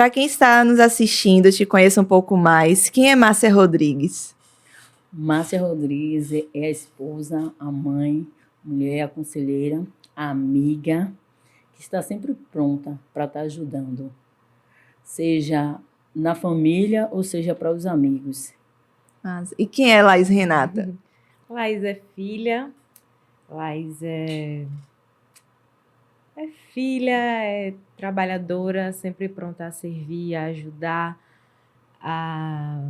para quem está nos assistindo, te conheça um pouco mais, quem é Márcia Rodrigues? Márcia Rodrigues é a esposa, a mãe, mulher, a conselheira, a amiga, que está sempre pronta para estar ajudando, seja na família ou seja para os amigos. E quem é Laís Renata? Laís é filha, Laís é filha, é trabalhadora, sempre pronta a servir, a ajudar, a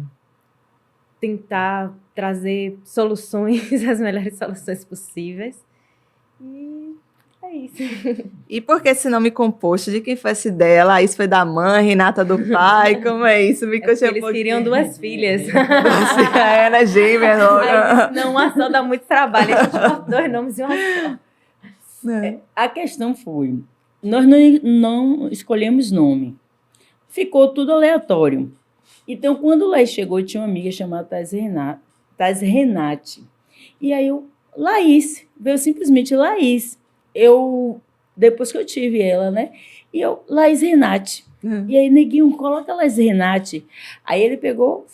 tentar trazer soluções, as melhores soluções possíveis. E é isso. E por que esse nome composto? De quem foi essa ideia? Laís foi da mãe, Renata do pai? Como é isso? Me conte um Eles pouquinho. queriam duas filhas. Era gêmea. Aí, não, uma só dá muito trabalho. A gente botou 2 nomes e uma só. A questão foi, nós não escolhemos nome. Ficou tudo aleatório. Então, quando o Laís chegou, tinha uma amiga chamada Thais Renate. E aí, Laís, veio simplesmente Laís. Depois que eu tive ela, né? E Laís Renate. E aí, neguinho, coloca Laís Renate. Aí ele pegou,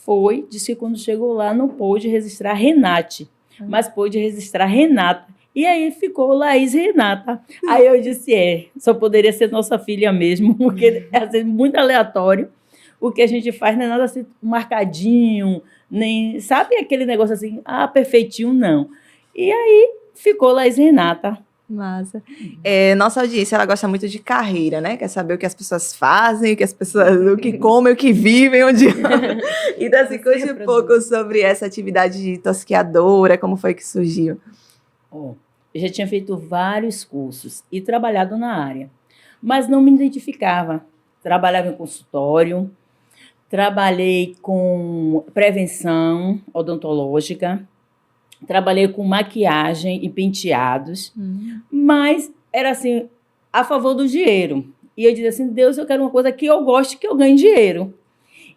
disse que quando chegou lá, não pôde registrar Renate, mas pôde registrar Renata. E aí ficou Laís Renata. Aí eu disse, só poderia ser nossa filha mesmo, porque é muito aleatório. O que a gente faz não é nada assim marcadinho, nem, sabe aquele negócio assim, perfeitinho, não. E aí ficou Laís Renata. Massa. Nossa audiência, ela gosta muito de carreira, né? Quer saber o que as pessoas fazem, o que comem, o que vivem, onde andam. Então, assim, conte um pouco sobre essa atividade de tosqueadora, como foi que surgiu. Eu já tinha feito vários cursos e trabalhado na área, mas não me identificava. Trabalhava em consultório, trabalhei com prevenção odontológica, trabalhei com maquiagem e penteados, mas era assim, a favor do dinheiro. E eu dizia assim, Deus, eu quero uma coisa que eu goste, que eu ganhe dinheiro.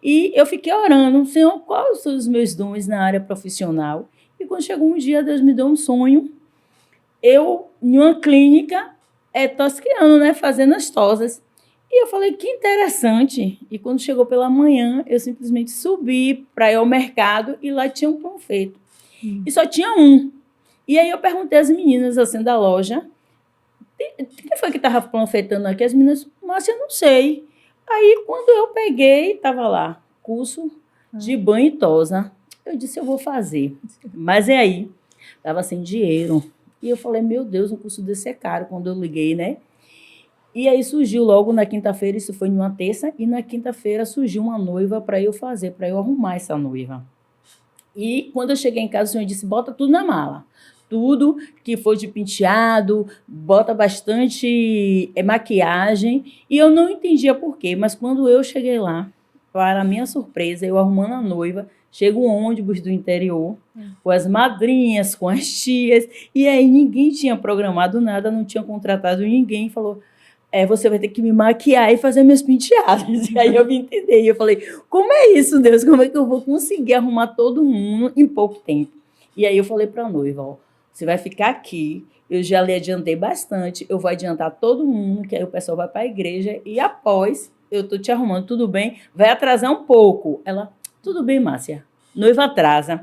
E eu fiquei orando, Senhor, quais são os meus dons na área profissional? E quando chegou um dia, Deus me deu um sonho. Eu, em uma clínica, tosqueando, né, fazendo as tosas. E eu falei, que interessante. E quando chegou pela manhã, eu simplesmente subi para ir ao mercado e lá tinha um pão feito. E só tinha um. E aí eu perguntei às meninas assim da loja, quem foi que estava panfletando aqui? As meninas, Márcia, eu não sei. Aí quando eu peguei, estava lá, curso de banho e tosa. Eu disse, eu vou fazer. Mas aí, estava sem dinheiro. E eu falei, meu Deus, um curso desse é caro, quando eu liguei, né? E aí surgiu logo na quinta-feira, isso foi numa terça, e na quinta-feira surgiu uma noiva para eu fazer, para eu arrumar essa noiva. E quando eu cheguei em casa, o senhor disse, bota tudo na mala. Tudo que for de penteado, bota bastante maquiagem. E eu não entendia por quê, mas quando eu cheguei lá, para minha surpresa, eu arrumando a noiva, chega um ônibus do interior, com as madrinhas, com as tias, e aí ninguém tinha programado nada, não tinha contratado ninguém, falou, você vai ter que me maquiar e fazer meus penteados. E aí eu me entendi, eu falei, como é isso, Deus? Como é que eu vou conseguir arrumar todo mundo em pouco tempo? E aí eu falei para a noiva, você vai ficar aqui, eu já lhe adiantei bastante, eu vou adiantar todo mundo, que aí o pessoal vai para a igreja, e após, eu estou te arrumando, tudo bem? Vai atrasar um pouco. Ela, tudo bem, Márcia, noiva atrasa.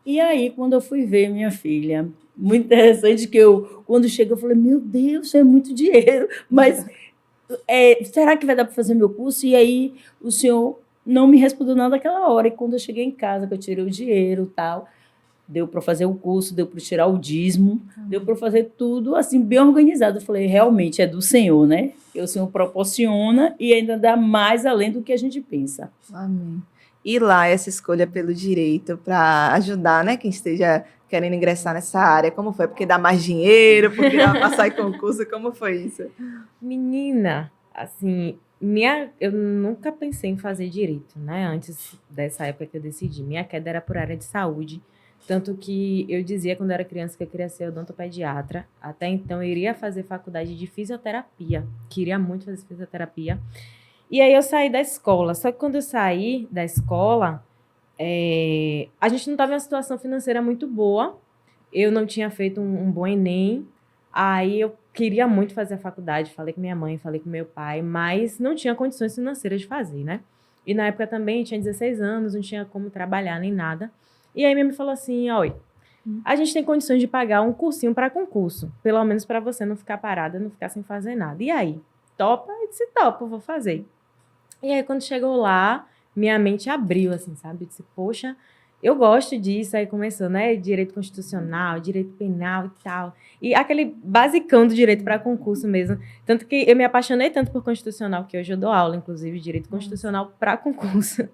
E aí, quando eu fui ver minha filha, muito interessante que quando chega, eu falei, meu Deus, isso é muito dinheiro, mas será que vai dar para fazer meu curso? E aí, o senhor não me respondeu nada naquela hora, e quando eu cheguei em casa, que eu tirei o dinheiro e tal, deu para fazer o curso, deu para tirar o dízimo, deu para fazer tudo assim, bem organizado. Eu falei, realmente é do Senhor, né? O Senhor proporciona e ainda dá mais além do que a gente pensa. Amém. E lá, essa escolha pelo direito para ajudar, né, quem esteja querendo ingressar nessa área, como foi? Porque dá mais dinheiro, porque dá para passar em concurso, como foi isso? Menina, assim, eu nunca pensei em fazer direito, né? Antes dessa época que eu decidi. Minha queda era por área de saúde. Tanto que eu dizia quando eu era criança que eu queria ser odontopediatra. Até então eu iria fazer faculdade de fisioterapia. Queria muito fazer fisioterapia. E aí eu saí da escola. Só que quando eu saí da escola, a gente não estava em uma situação financeira muito boa. Eu não tinha feito um bom Enem. Aí eu queria muito fazer a faculdade, falei com minha mãe, falei com meu pai, mas não tinha condições financeiras de fazer, né? E na época também tinha 16 anos, não tinha como trabalhar nem nada. E aí minha mãe falou assim, olha, a gente tem condições de pagar um cursinho para concurso, pelo menos para você não ficar parada, não ficar sem fazer nada. E aí? Topa? Eu disse, topa, vou fazer. E aí quando chegou lá, minha mente abriu, assim, sabe? Eu disse, poxa, eu gosto disso. Aí começou, né? Direito constitucional, direito penal e tal. E aquele basicão do direito para concurso mesmo. Tanto que eu me apaixonei tanto por constitucional, que hoje eu dou aula, inclusive, de direito constitucional para concurso.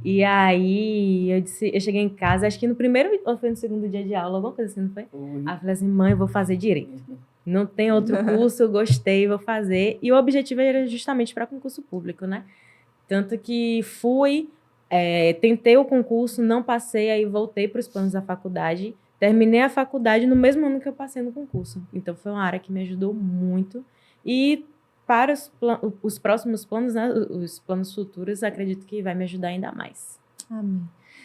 E aí eu cheguei em casa, acho que no primeiro ou foi no segundo dia de aula, alguma coisa assim, não foi? Aí eu falei assim, mãe, eu vou fazer direito. Não tem outro curso, eu gostei, vou fazer. E o objetivo era justamente para concurso público, né? Tanto que tentei o concurso, não passei, aí voltei para os planos da faculdade. Terminei a faculdade no mesmo ano que eu passei no concurso. Então, foi uma área que me ajudou muito. E para os próximos planos, né, os planos futuros, acredito que vai me ajudar ainda mais. Amém.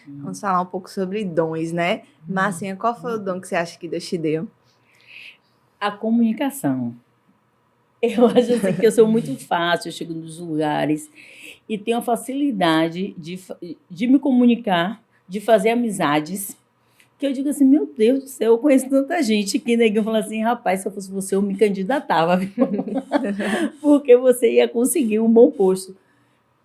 Vamos falar um pouco sobre dons, né? Marcinha, qual foi o dom que você acha que Deus te deu? A comunicação. Eu acho assim que eu sou muito fácil, eu chego nos lugares e tenho a facilidade de me comunicar, de fazer amizades, que eu digo assim, meu Deus do céu, eu conheço tanta gente que neguinho fala assim, rapaz, se eu fosse você, eu me candidatava, viu? Porque você ia conseguir um bom posto.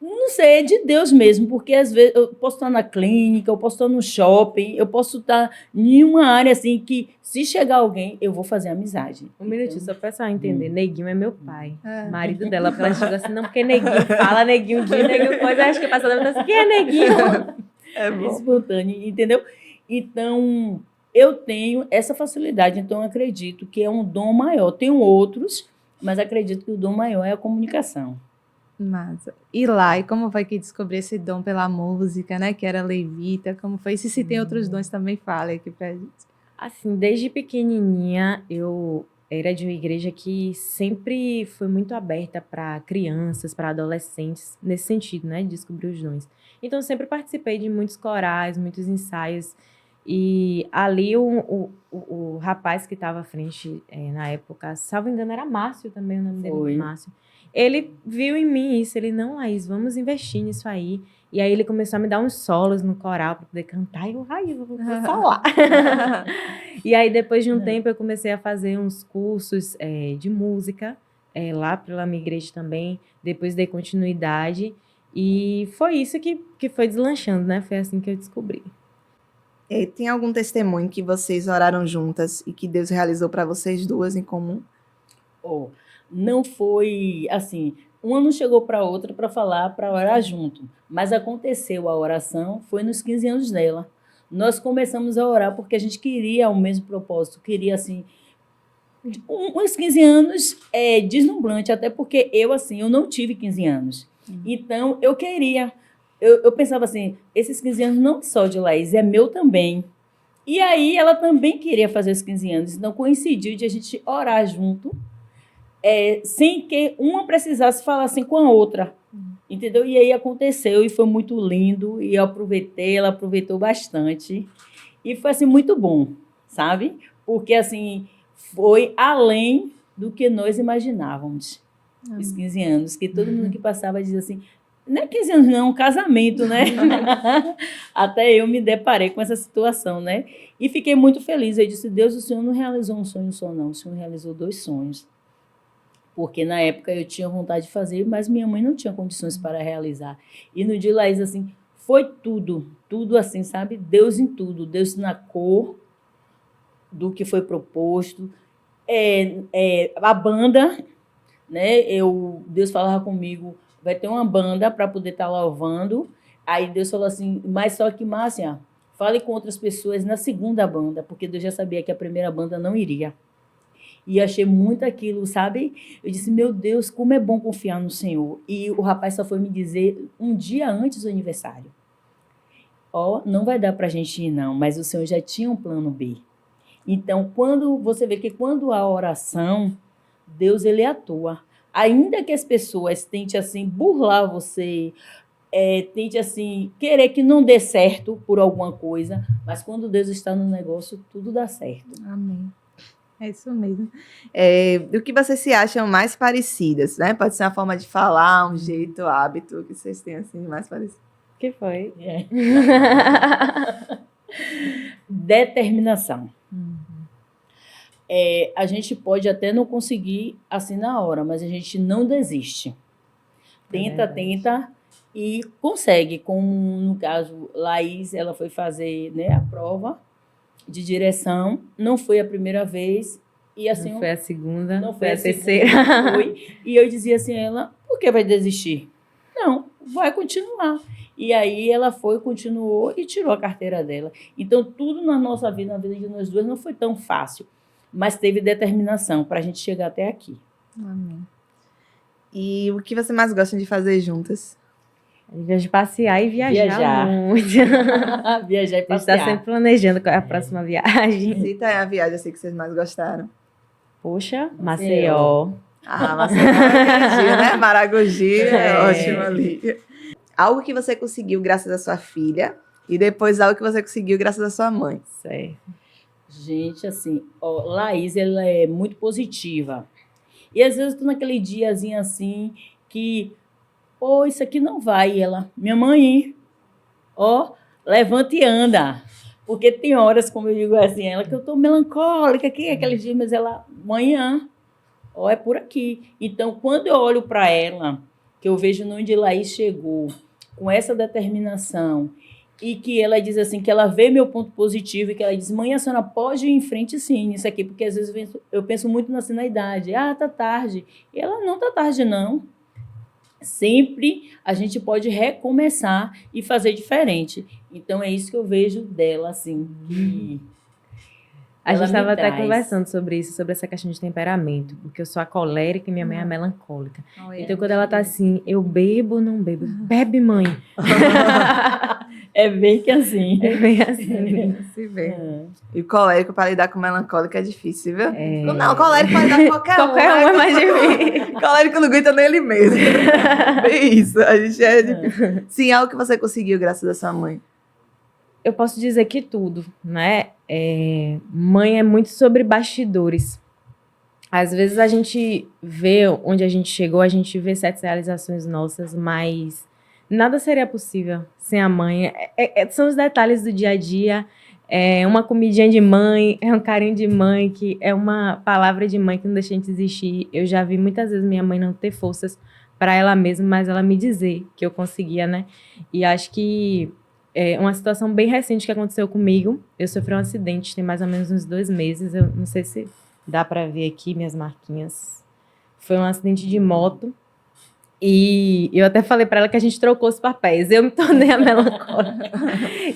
Não sei, é de Deus mesmo, porque às vezes eu posso estar na clínica, eu posso estar no shopping, eu posso estar em uma área assim que, se chegar alguém, eu vou fazer amizade. Um minutinho, só pra pessoal entender. Neguinho é meu pai, marido dela, porque ela chegou assim, não, porque Neguinho fala, Neguinho diz, Neguinho coisa, acho que passa da assim, quem é Neguinho? É bom. Espontâneo, entendeu? Então, eu tenho essa facilidade, então eu acredito que é um dom maior. Tenho outros, mas acredito que o dom maior é a comunicação. Massa. E lá, e como foi que descobriu esse dom pela música, né? Que era levita, como foi? Se tem outros dons também, fale aqui pra gente. Assim, desde pequenininha, eu era de uma igreja que sempre foi muito aberta para crianças, para adolescentes, nesse sentido, né? De descobrir os dons. Então, eu sempre participei de muitos corais, muitos ensaios. E ali, o rapaz que estava à frente na época, salvo engano, era Márcio também, o nome dele, Márcio. Ele viu em mim isso, ele, não, Laís, vamos investir nisso aí. E aí ele começou a me dar uns solos no coral para poder cantar, e eu vou falar. E aí depois de um tempo eu comecei a fazer uns cursos de música, lá pela minha igreja também, depois dei continuidade, e foi isso que foi deslanchando, né? Foi assim que eu descobri. Tem algum testemunho que vocês oraram juntas e que Deus realizou para vocês duas em comum? Não foi assim, uma não chegou para a outra para falar, para orar junto, mas aconteceu a oração, foi nos 15 anos dela. Nós começamos a orar porque a gente queria o mesmo propósito, queria assim, uns 15 anos deslumbrante, até porque eu não tive 15 anos. Então, eu queria, eu pensava assim, esses 15 anos não só de Laís, é meu também. E aí, ela também queria fazer os 15 anos, então coincidiu de a gente orar junto, sem que uma precisasse falar assim com a outra, entendeu? E aí aconteceu e foi muito lindo, e eu aproveitei, ela aproveitou bastante, e foi assim muito bom, sabe? Porque assim, foi além do que nós imaginávamos, os 15 anos, que todo mundo que passava dizia assim, não é 15 anos não, um casamento, né? Até eu me deparei com essa situação, né? E fiquei muito feliz, eu disse, Deus, o Senhor não realizou um sonho só não, o Senhor realizou 2 sonhos. Porque na época eu tinha vontade de fazer, mas minha mãe não tinha condições para realizar. E no dia Laís, assim, foi tudo assim, sabe? Deus em tudo, Deus na cor do que foi proposto. A banda, né? Deus falava comigo, vai ter uma banda para poder estar louvando. Aí Deus falou assim, mas só que, Márcia, fale com outras pessoas na segunda banda, porque Deus já sabia que a primeira banda não iria. E achei muito aquilo, sabe? Eu disse, meu Deus, como é bom confiar no Senhor. E o rapaz só foi me dizer um dia antes do aniversário. Não vai dar para a gente ir não, mas o Senhor já tinha um plano B. Então, quando você vê que quando há oração, Deus, ele atua. Ainda que as pessoas tentem, assim, burlar você, tente, assim, querer que não dê certo por alguma coisa, mas quando Deus está no negócio, tudo dá certo. Amém. É isso mesmo. Do que vocês se acham mais parecidas, né? Pode ser uma forma de falar, um jeito, hábito, que vocês têm assim mais parecido. O que foi? Determinação. A gente pode até não conseguir assim na hora, mas a gente não desiste. Tenta e consegue. Como no caso, Laís, ela foi fazer, né, a prova de direção, não foi a primeira vez. E assim, Não foi a segunda, não foi a segunda, terceira. foi. E eu dizia assim a ela, por que vai desistir? Não, vai continuar. E aí ela foi, continuou e tirou a carteira dela. Então, tudo na nossa vida, na vida de nós duas, não foi tão fácil. Mas teve determinação para a gente chegar até aqui. Amém. E o que vocês mais gostam de fazer juntas? A gente gosta de passear e viajar muito. Viajar e A gente passear. está sempre planejando qual é a próxima viagem. Cita aí a viagem assim que vocês mais gostaram. Poxa, Maceió. Maceió é dia, né? Maragogi é É. ótimo ali. Algo que você conseguiu graças à sua filha e depois algo que você conseguiu graças à sua mãe. Certo. Gente, assim, ó, Laís, ela é muito positiva. E às vezes eu tô naquele diazinho assim que, pô, isso aqui não vai. E ela, minha mãe, ó, levanta e anda. Porque tem horas, como eu digo assim, ela que eu tô melancólica, que é aqueles dias, mas ela, manhã, ó, é por aqui. Então, quando eu olho para ela, que eu vejo onde Laís chegou, com essa determinação, e que ela diz assim, que ela vê meu ponto positivo, e que ela diz, mãe, a senhora pode ir em frente sim, nisso aqui, porque às vezes eu penso muito assim, na idade, tá tarde. E ela, não tá tarde não. Sempre a gente pode recomeçar e fazer diferente. Então, é isso que eu vejo dela, assim, que A ela gente me estava até traz. conversando sobre isso, sobre essa questão de temperamento, porque eu sou a colérica e minha mãe é a melancólica. Então, quando ela tá assim, eu bebo ou não bebo? Bebe, mãe. É bem que assim. É bem assim. Se vê. É. E colérico para lidar com melancólico é difícil, viu? É. Não, colérico para lidar com qualquer um. Qualquer um é mais difícil. difícil. Colérico não aguenta nem ele mesmo. Bem isso, a gente é difícil. Sim, algo que você conseguiu graças à sua mãe. Eu posso dizer que tudo, né? Mãe é muito sobre bastidores. Às vezes a gente vê onde a gente chegou, a gente vê certas realizações nossas, mas nada seria possível sem a mãe. São os detalhes do dia a dia. É uma comidinha de mãe, é um carinho de mãe, que é uma palavra de mãe que não deixa a gente existir. Eu já vi muitas vezes minha mãe não ter forças para ela mesma, mas ela me dizer que eu conseguia, né? E acho que é uma situação bem recente que aconteceu comigo. Eu sofri um acidente, tem mais ou menos uns 2 meses. Eu não sei se dá para ver aqui minhas marquinhas. Foi um acidente de moto. E eu até falei para ela que a gente trocou os papéis. Eu me tornei a melancólica.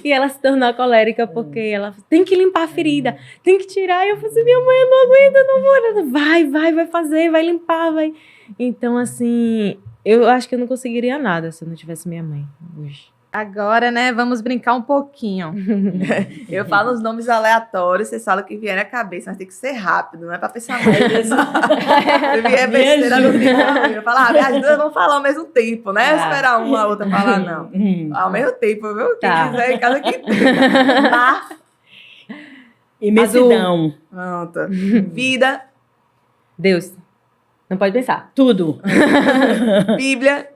E ela se tornou a colérica porque ela tem que limpar a ferida, tem que tirar. E eu falei assim, minha mãe, eu não aguento, eu não vou. Ela, vai fazer, vai limpar, vai. Então, assim, eu acho que eu não conseguiria nada se eu não tivesse minha mãe hoje. Agora, né, vamos brincar um pouquinho. Eu falo os nomes aleatórios, vocês falam o que vier na cabeça, mas tem que ser rápido, não é pra pensar muito. Se vier besteira, não tem problema. Eu falo, as duas vão falar ao mesmo tempo, né? Tá. Esperar uma a outra falar, não. Ao mesmo tempo, viu? Quem Tá. quiser em casa, que tem. Mar, Imensidão. pronto. Vida, Deus, não pode pensar. Tudo. Bíblia,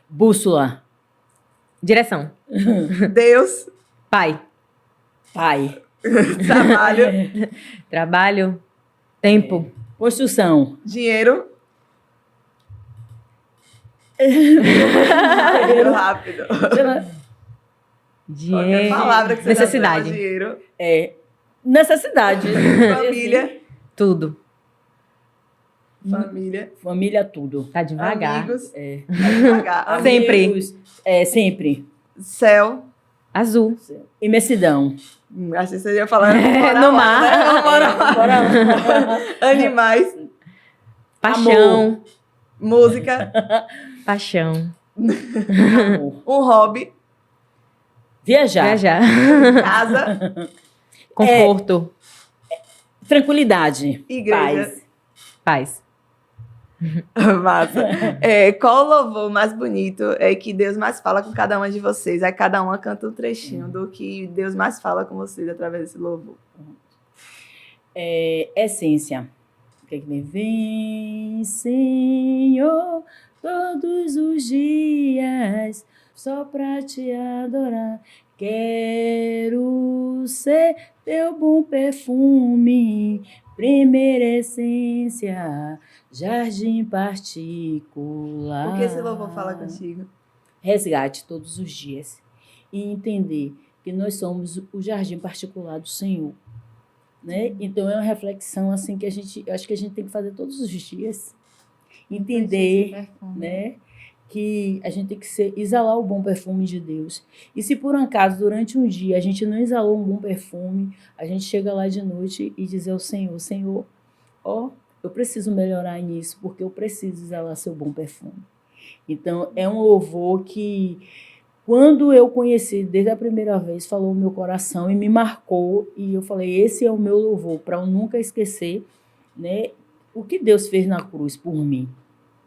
Bússola. Direção, Deus, pai, Pai. trabalho, trabalho, tempo, Construção. dinheiro. Rápido. Qualquer dinheiro, palavra que você necessidade, chama dinheiro. Necessidade. Família, tudo. família, Família, tudo. Tá devagar. amigos, É. devagar. Sempre. Amigos, sempre. Céu. Azul, Imensidão. Acho que você ia falar no mar. Né? Bora lá. Animais, paixão, música, paixão, Amor. um hobby, Viajar. viajar, casa, conforto, Tranquilidade. igreja. Paz. paz. Massa. Qual o louvor mais bonito que Deus mais fala com cada uma de vocês? Aí cada uma canta um trechinho do que Deus mais fala com vocês através desse louvor. Essência. O que é que me vem, Senhor, todos os dias, só para te adorar. Quero ser teu bom perfume, primeira essência, jardim particular. O que esse louvor fala contigo? Resgate todos os dias e entender que nós somos o jardim particular do Senhor, né? Então é uma reflexão assim que eu acho que a gente tem que fazer todos os dias, entender, né, que a gente tem que exalar o bom perfume de Deus. E se por um acaso durante um dia a gente não exalou um bom perfume, a gente chega lá de noite e dizer ao Senhor, Senhor, ó, eu preciso melhorar nisso porque eu preciso exalar seu bom perfume. Então é um louvor que quando eu conheci, desde a primeira vez, falou o meu coração e me marcou. E eu falei, esse é o meu louvor, para eu nunca esquecer, né, o que Deus fez na cruz por mim.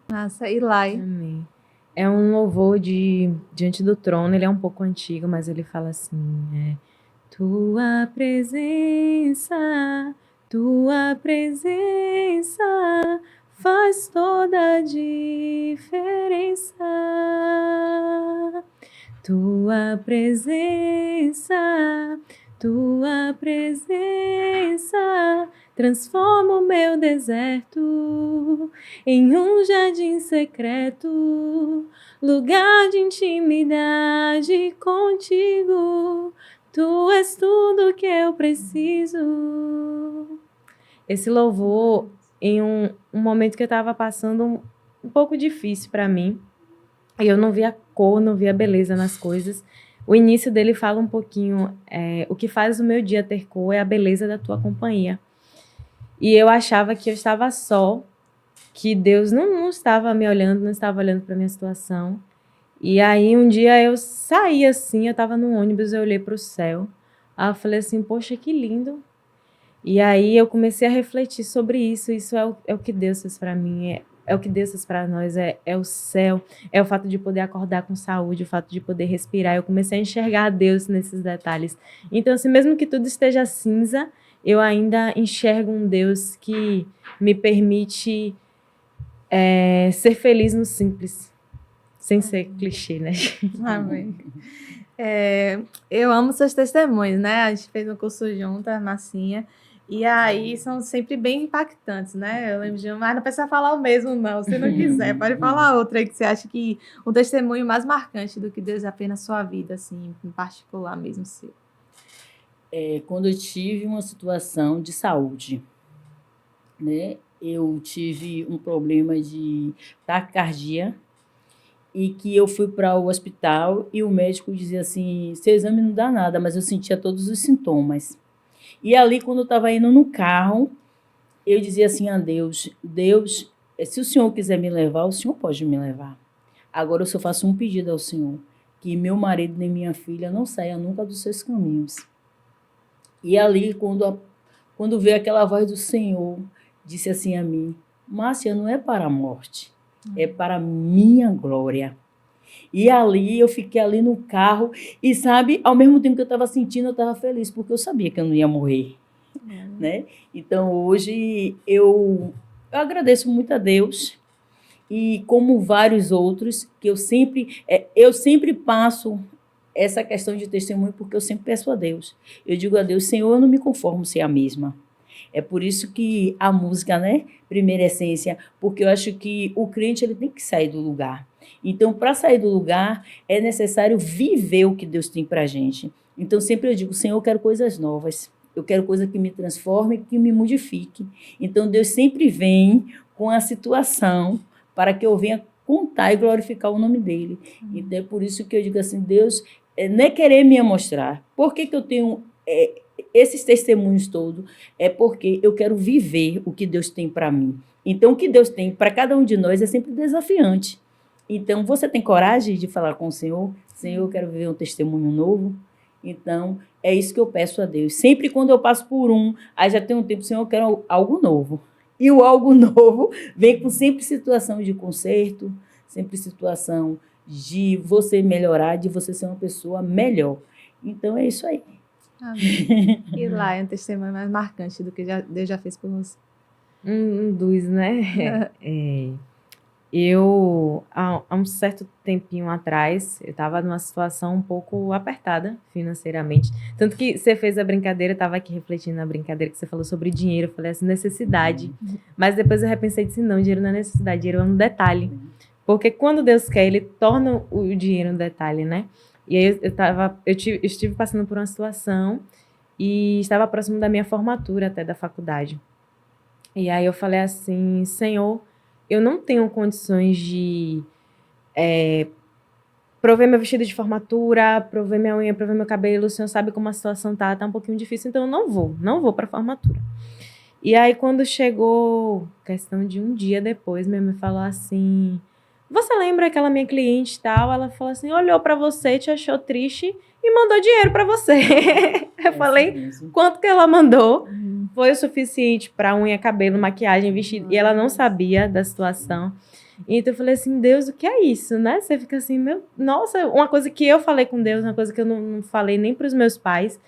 Nossa, e lá, hein? Amém. É um louvor de Diante do Trono, ele é um pouco antigo, mas ele fala assim, tua presença faz toda a diferença. Tua presença transforma o meu deserto em um jardim secreto, lugar de intimidade contigo. Tu és tudo que eu preciso. Esse louvor, em um momento que eu estava passando um pouco difícil para mim, e eu não via cor, não via beleza nas coisas. O início dele fala um pouquinho, o que faz o meu dia ter cor é a beleza da tua companhia. E eu achava que eu estava só, que Deus não estava me olhando, não estava olhando para a minha situação. E aí um dia eu saí assim, eu estava no ônibus, eu olhei para o céu. Aí eu falei assim, poxa, que lindo. E aí eu comecei a refletir sobre isso. Isso é o que Deus fez para mim, é o que Deus fez para nós, é o céu, é o fato de poder acordar com saúde, o fato de poder respirar. Eu comecei a enxergar Deus nesses detalhes. Então, assim, mesmo que tudo esteja cinza, eu ainda enxergo um Deus que me permite ser feliz no simples, sem ser clichê, né? Amém. Eu amo seus testemunhos, né? A gente fez um curso junto, a Massinha. E aí são sempre bem impactantes, né? Eu lembro de um, mas não precisa falar o mesmo, não. Se não quiser, pode falar outra aí que você acha que um testemunho mais marcante do que Deus é apenas sua vida, assim, em particular mesmo seu. Quando eu tive uma situação de saúde, né? Eu tive um problema de taquicardia e que eu fui para o hospital e o médico dizia assim, seu exame não dá nada, mas eu sentia todos os sintomas. E ali, quando eu estava indo no carro, eu dizia assim a Deus, Deus, se o Senhor quiser me levar, o Senhor pode me levar. Agora eu só faço um pedido ao Senhor, que meu marido nem minha filha não saia nunca dos seus caminhos. E ali, quando veio aquela voz do Senhor, disse assim a mim, Márcia, não é para a morte, é para a minha glória. E ali, eu fiquei ali no carro e, sabe, ao mesmo tempo que eu estava sentindo, eu estava feliz, porque eu sabia que eu não ia morrer, né? Então, hoje, eu agradeço muito a Deus e, como vários outros, que eu sempre passo essa questão de testemunho, porque eu sempre peço a Deus. Eu digo a Deus, Senhor, eu não me conformo ser a mesma. É por isso que a música, né? Primeira essência, porque eu acho que o crente ele tem que sair do lugar. Então, para sair do lugar, é necessário viver o que Deus tem para a gente. Então, sempre eu digo, Senhor, eu quero coisas novas. Eu quero coisa que me transforme, que me modifique. Então, Deus sempre vem com a situação para que eu venha contar e glorificar o nome dele. Então, é por isso que eu digo assim, Deus não é querer me mostrar. Por que eu tenho esses testemunhos todos? É porque eu quero viver o que Deus tem para mim. Então, o que Deus tem para cada um de nós é sempre desafiante. Então, você tem coragem de falar com o Senhor? Senhor, eu quero viver um testemunho novo. Então, é isso que eu peço a Deus. Sempre quando eu passo por aí já tem um tempo, Senhor, eu quero algo novo. E o algo novo vem com sempre situação de conserto, sempre situação de você melhorar, de você ser uma pessoa melhor. Então, é isso aí. Amém. E lá é um testemunho mais marcante do que Deus já fez por você. Um dos, né? Eu, há um certo tempinho atrás, eu estava numa situação um pouco apertada financeiramente. Tanto que você fez a brincadeira, eu estava aqui refletindo na brincadeira que você falou sobre dinheiro, eu falei assim, necessidade. Mas depois eu repensei e disse, não, dinheiro não é necessidade, dinheiro é um detalhe. Porque quando Deus quer, Ele torna o dinheiro um detalhe, né? E aí eu estive passando por uma situação e estava próximo da minha formatura até da faculdade. E aí eu falei assim, Senhor, eu não tenho condições de prover meu vestido de formatura, prover minha unha, prover meu cabelo, o senhor sabe como a situação tá um pouquinho difícil, então eu não vou pra formatura. E aí quando chegou, questão de um dia depois, minha mãe falou assim, você lembra aquela minha cliente e tal? Ela falou assim, olhou pra você, te achou triste e mandou dinheiro pra você. Eu falei, quanto que ela mandou? Foi o suficiente para unha, cabelo, maquiagem, vestido. E ela não sabia da situação. Então eu falei assim, Deus, o que é isso, né? Você fica assim, nossa, uma coisa que eu falei com Deus, uma coisa que eu não falei nem para os meus pais.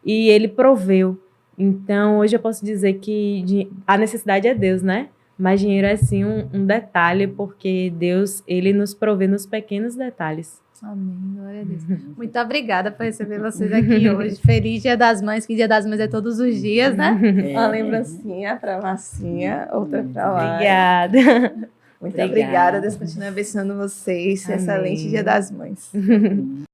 E Ele proveu. Então hoje eu posso dizer que a necessidade é Deus, né? Mas dinheiro é sim um detalhe, porque Deus, Ele nos provê nos pequenos detalhes. Amém, glória a Deus. Muito obrigada por receber vocês aqui hoje. Feliz Dia das Mães, que Dia das Mães é todos os dias, né? Uma lembrancinha para Marcinha, outra para lá. Obrigada. Muito obrigada. Deus continue abençoando vocês. Amém. Excelente Dia das Mães.